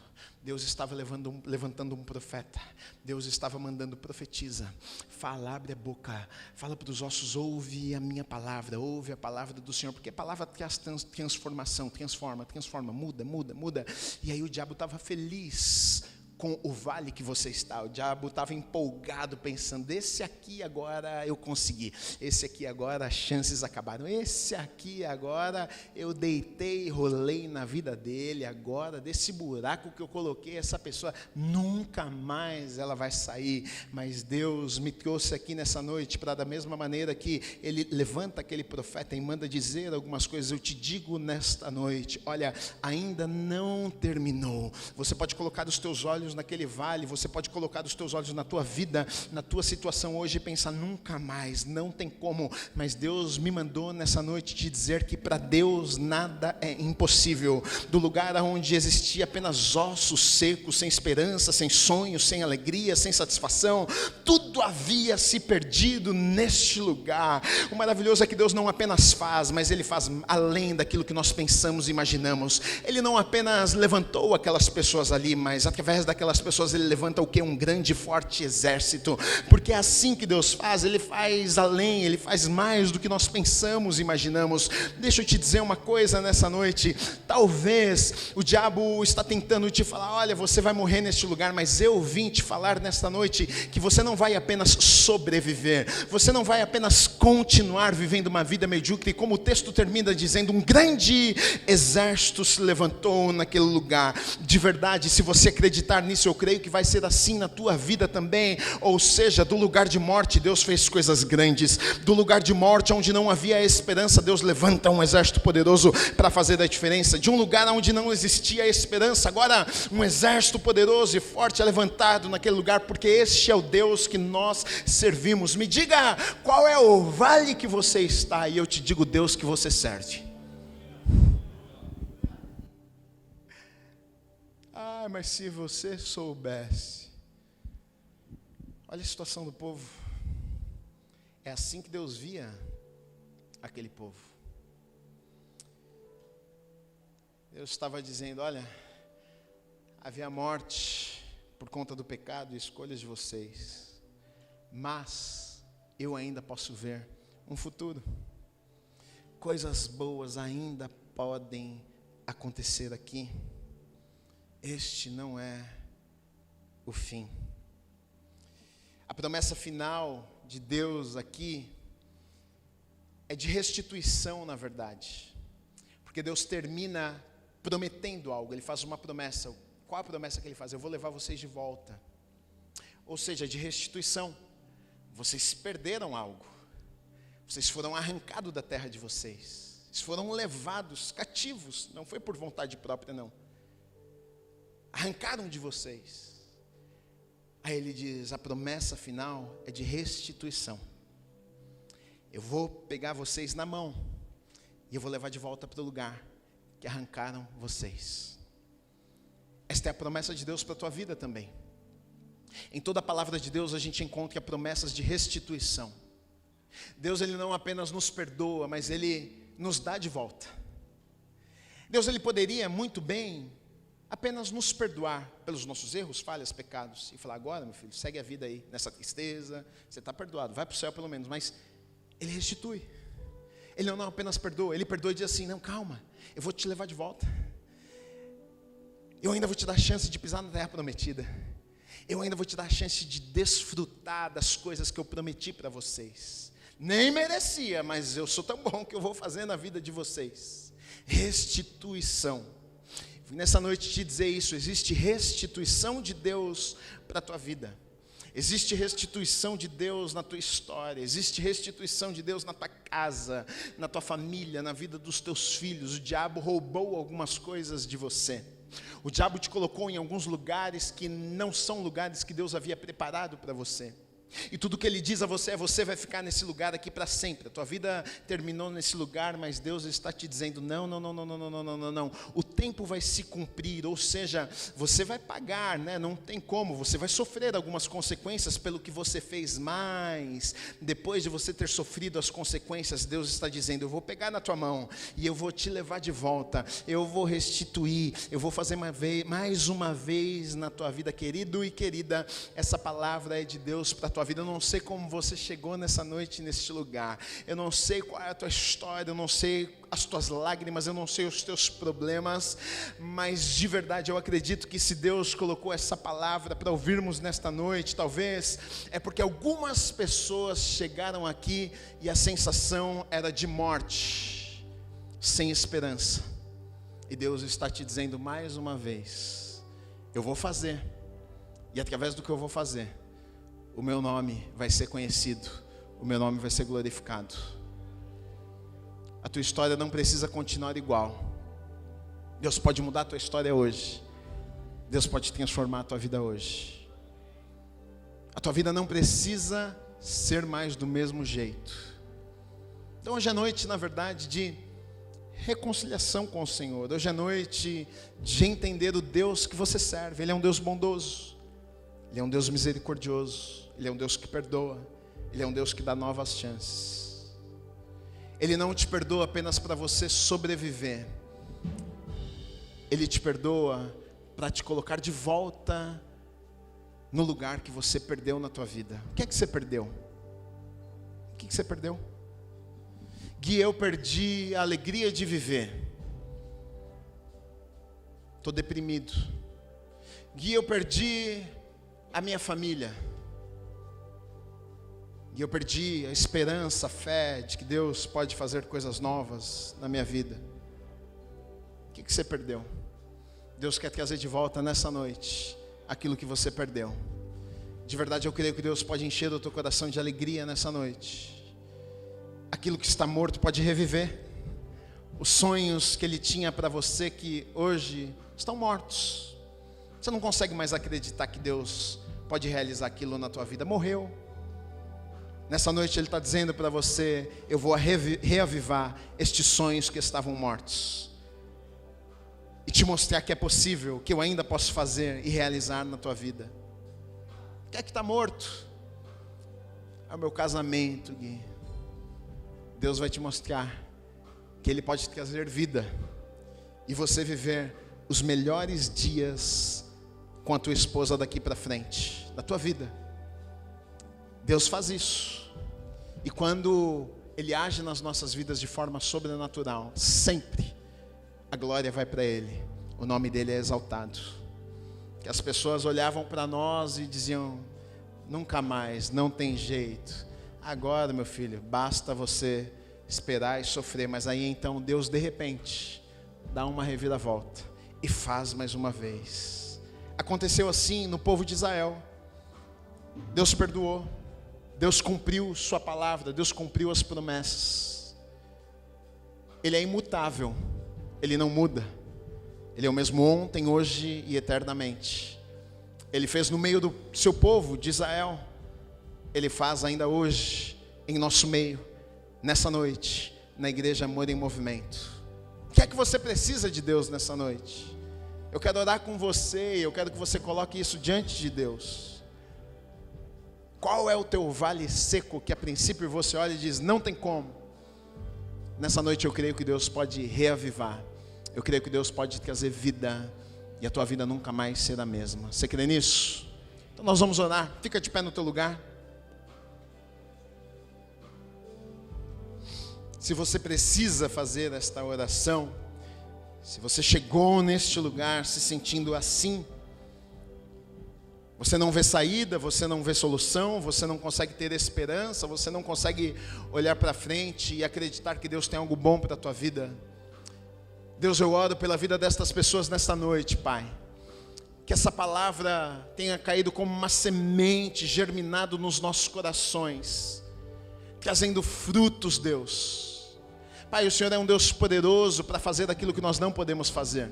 Deus estava levantando um profeta, Deus estava mandando profetiza. Fala, abre a boca, fala para os ossos: ouve a minha palavra, ouve a palavra do Senhor, porque a palavra traz transformação, transforma, muda. E aí o diabo estava feliz com o vale que você está. O diabo estava empolgado, pensando: esse aqui agora eu consegui, esse aqui agora as chances acabaram, esse aqui agora eu deitei e rolei na vida dele, agora desse buraco que eu coloquei, essa pessoa nunca mais ela vai sair. Mas Deus me trouxe aqui nessa noite para, da mesma maneira que Ele levanta aquele profeta e manda dizer algumas coisas, eu te digo nesta noite: olha, ainda não terminou. Você pode colocar os teus olhos naquele vale, você pode colocar os teus olhos na tua vida, na tua situação hoje e pensar: nunca mais, não tem como. Mas Deus me mandou nessa noite te dizer que para Deus nada é impossível. Do lugar onde existia apenas ossos secos, sem esperança, sem sonhos, sem alegria, sem satisfação, tudo havia se perdido neste lugar. O maravilhoso é que Deus não apenas faz, mas Ele faz além daquilo que nós pensamos e imaginamos. Ele não apenas levantou aquelas pessoas ali, mas através daquelas pessoas Ele levanta o quê? Um grande e forte exército. Porque é assim que Deus faz, Ele faz além, Ele faz mais do que nós pensamos e imaginamos. Deixa eu te dizer uma coisa nessa noite: talvez o diabo está tentando te falar: olha, você vai morrer neste lugar, mas eu vim te falar nesta noite que você não vai apenas sobreviver, você não vai apenas continuar vivendo uma vida medíocre, como o texto termina dizendo: um grande exército se levantou naquele lugar. De verdade, se você acreditar nisso, eu creio que vai ser assim na tua vida também. Ou seja, do lugar de morte Deus fez coisas grandes, do lugar de morte onde não havia esperança, Deus levanta um exército poderoso para fazer a diferença. De um lugar onde não existia esperança, agora um exército poderoso e forte é levantado naquele lugar, porque este é o Deus que nós servimos. Me diga qual é o vale que você está, e eu te digo o Deus que você serve. Mas se você soubesse. Olha a situação do povo. É assim que Deus via aquele povo. Deus estava dizendo: olha, havia morte por conta do pecado e escolhas de vocês, mas eu ainda posso ver um futuro. Coisas boas ainda podem acontecer aqui. Este não é o fim. A promessa final de Deus aqui é de restituição, na verdade. Porque Deus termina prometendo algo. Ele faz uma promessa. Qual a promessa que ele faz? Eu vou levar vocês de volta. Ou seja, de restituição. Vocês perderam algo. Vocês foram arrancados da terra de vocês. Vocês foram levados cativos. Não foi por vontade própria, não. Arrancaram de vocês. Aí ele diz: a promessa final é de restituição. Eu vou pegar vocês na mão e eu vou levar de volta para o lugar que arrancaram vocês. Esta é a promessa de Deus para a tua vida também. Em toda a palavra de Deus a gente encontra promessas de restituição. Deus, ele não apenas nos perdoa, mas ele nos dá de volta. Deus, ele poderia muito bem apenas nos perdoar pelos nossos erros, falhas, pecados, e falar: agora, meu filho, segue a vida aí, nessa tristeza, você está perdoado, vai para o céu pelo menos. Mas ele restitui. Ele não apenas perdoa, ele perdoa e diz assim: não, calma, eu vou te levar de volta. Eu ainda vou te dar a chance de pisar na terra prometida. Eu ainda vou te dar a chance de desfrutar das coisas que eu prometi para vocês. Nem merecia, mas eu sou tão bom que eu vou fazer na vida de vocês. Restituição. Vim nessa noite te dizer isso: existe restituição de Deus para a tua vida. Existe restituição de Deus na tua história. Existe restituição de Deus na tua casa, na tua família, na vida dos teus filhos. O diabo roubou algumas coisas de você. O diabo te colocou em alguns lugares que não são lugares que Deus havia preparado para você. E tudo que ele diz a você é: você vai ficar nesse lugar aqui para sempre. A tua vida terminou nesse lugar, mas Deus está te dizendo: não. O tempo vai se cumprir, ou seja, você vai pagar, né? Não tem como, você vai sofrer algumas consequências pelo que você fez, mas depois de você ter sofrido as consequências, Deus está dizendo: eu vou pegar na tua mão e eu vou te levar de volta, eu vou restituir, eu vou fazer mais uma vez na tua vida, querido e querida. Essa palavra é de Deus para a tua vida. Eu não sei como você chegou nessa noite, neste lugar. Eu não sei qual é a tua história, eu não sei as tuas lágrimas, eu não sei os teus problemas, mas de verdade eu acredito que se Deus colocou essa palavra para ouvirmos nesta noite, talvez é porque algumas pessoas chegaram aqui e a sensação era de morte, sem esperança. E Deus está te dizendo mais uma vez: eu vou fazer, e através do que eu vou fazer, o meu nome vai ser conhecido, o meu nome vai ser glorificado. A tua história não precisa continuar igual. Deus pode mudar a tua história hoje. Deus pode transformar a tua vida hoje. A tua vida não precisa ser mais do mesmo jeito. Então hoje é noite, na verdade, de reconciliação com o Senhor. Hoje é noite de entender o Deus que você serve. Ele é um Deus bondoso, Ele é um Deus misericordioso, Ele é um Deus que perdoa, Ele é um Deus que dá novas chances. Ele não te perdoa apenas para você sobreviver. Ele te perdoa para te colocar de volta no lugar que você perdeu na tua vida. O que é que você perdeu? O que você perdeu? Gui, eu perdi a alegria de viver. Estou deprimido. Gui, eu perdi a minha família. E eu perdi a esperança, a fé de que Deus pode fazer coisas novas na minha vida. O que você perdeu? Deus quer trazer de volta nessa noite aquilo que você perdeu. De verdade eu creio que Deus pode encher o teu coração de alegria nessa noite. Aquilo que está morto pode reviver. Os sonhos que Ele tinha para você que hoje estão mortos. Você não consegue mais acreditar que Deus pode realizar aquilo na tua vida. Morreu. Nessa noite Ele está dizendo para você: eu vou reavivar estes sonhos que estavam mortos. E te mostrar que é possível, que eu ainda posso fazer e realizar na tua vida. O que é que está morto? É o meu casamento, Gui. Deus vai te mostrar que Ele pode trazer vida. e você viver os melhores dias com a tua esposa daqui para frente, da tua vida. Deus faz isso. E quando Ele age nas nossas vidas de forma sobrenatural, sempre a glória vai para Ele. O nome dEle é exaltado. Que as pessoas olhavam para nós e diziam: nunca mais, não tem jeito. Agora, meu filho, basta você esperar e sofrer. Mas aí então Deus de repente dá uma reviravolta e faz mais uma vez. Aconteceu assim no povo de Israel. Deus perdoou, Deus cumpriu sua palavra, Deus cumpriu as promessas. Ele é imutável, Ele não muda. Ele é o mesmo ontem, hoje e eternamente. Ele fez no meio do seu povo de Israel, Ele faz ainda hoje em nosso meio, nessa noite, na igreja Amor em Movimento. O que é que você precisa de Deus nessa noite? Eu quero orar com você e eu quero que você coloque isso diante de Deus. Qual é o teu vale seco que a princípio você olha e diz: não tem como? Nessa noite eu creio que Deus pode reavivar. Eu creio que Deus pode trazer vida, e a tua vida nunca mais será a mesma. Você crê nisso? Então nós vamos orar. Fica de pé no teu lugar. Se você precisa fazer esta oração, se você chegou neste lugar se sentindo assim, você não vê saída, você não vê solução, você não consegue ter esperança, você não consegue olhar para frente e acreditar que Deus tem algo bom para a tua vida. Deus, eu oro pela vida destas pessoas nesta noite, Pai. Que essa palavra tenha caído como uma semente, germinado nos nossos corações, trazendo frutos, Deus. Pai, o Senhor é um Deus poderoso para fazer aquilo que nós não podemos fazer.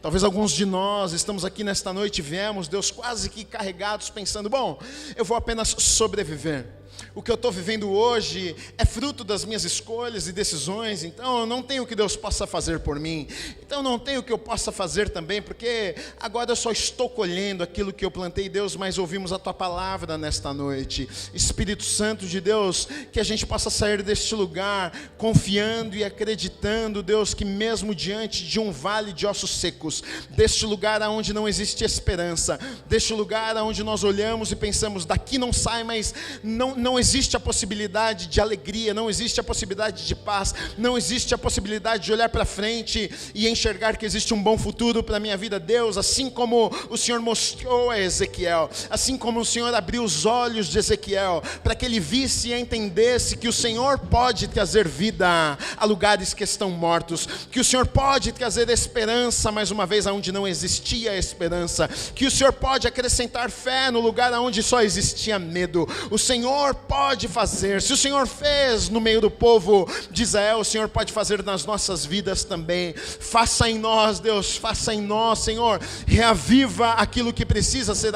Talvez alguns de nós estamos aqui nesta noite e viemos, Deus, quase que carregados, pensando: bom, eu vou apenas sobreviver. O que eu estou vivendo hoje é fruto das minhas escolhas e decisões, então eu não tenho o que Deus possa fazer por mim, então eu não tenho o que eu possa fazer também, porque agora eu só estou colhendo aquilo que eu plantei. Deus, mas ouvimos a Tua palavra nesta noite. Espírito Santo de Deus, que a gente possa sair deste lugar confiando e acreditando, Deus, que mesmo diante de um vale de ossos secos, deste lugar onde não existe esperança, deste lugar onde nós olhamos e pensamos: daqui não sai, mas não existe a possibilidade de alegria, não existe a possibilidade de paz, não existe a possibilidade de olhar para frente e enxergar que existe um bom futuro para a minha vida. Deus, assim como o Senhor mostrou a Ezequiel, assim como o Senhor abriu os olhos de Ezequiel, para que ele visse e entendesse que o Senhor pode trazer vida a lugares que estão mortos, que o Senhor pode trazer esperança mais uma vez aonde não existia esperança, que o Senhor pode acrescentar fé no lugar onde só existia medo. O Senhor pode fazer. Se o Senhor fez no meio do povo de Israel, o Senhor pode fazer nas nossas vidas também. Faça em nós, Deus, faça em nós, Senhor. Reaviva aquilo que precisa ser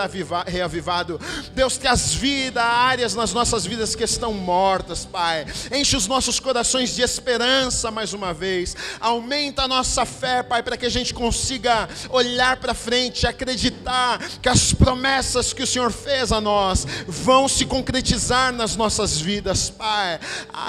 reavivado. Deus, traz vida a áreas nas nossas vidas que estão mortas, Pai. Enche os nossos corações de esperança mais uma vez. Aumenta a nossa fé, Pai, para que a gente consiga olhar para frente, acreditar que as promessas que o Senhor fez a nós vão se concretizar nas nossas vidas, Pai.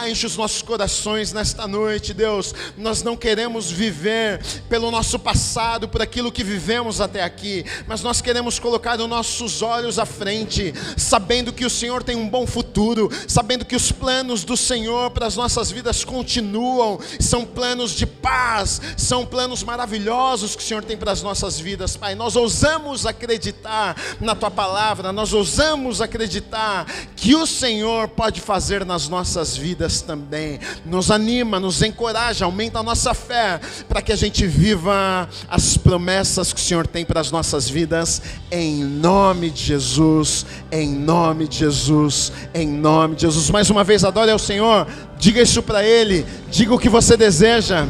Enche os nossos corações nesta noite, Deus. Nós não queremos viver pelo nosso passado, por aquilo que vivemos até aqui, mas nós queremos colocar os nossos olhos à frente, sabendo que o Senhor tem um bom futuro, sabendo que os planos do Senhor para as nossas vidas continuam, são planos de paz, são planos maravilhosos que o Senhor tem para as nossas vidas, Pai. Nós ousamos acreditar na Tua palavra, nós ousamos acreditar que o Senhor pode fazer nas nossas vidas também. Nos anima, nos encoraja, aumenta a nossa fé, para que a gente viva as promessas que o Senhor tem para as nossas vidas, em nome de Jesus, em nome de Jesus, em nome de Jesus. Mais uma vez, adore ao Senhor, diga isso para Ele, diga o que você deseja.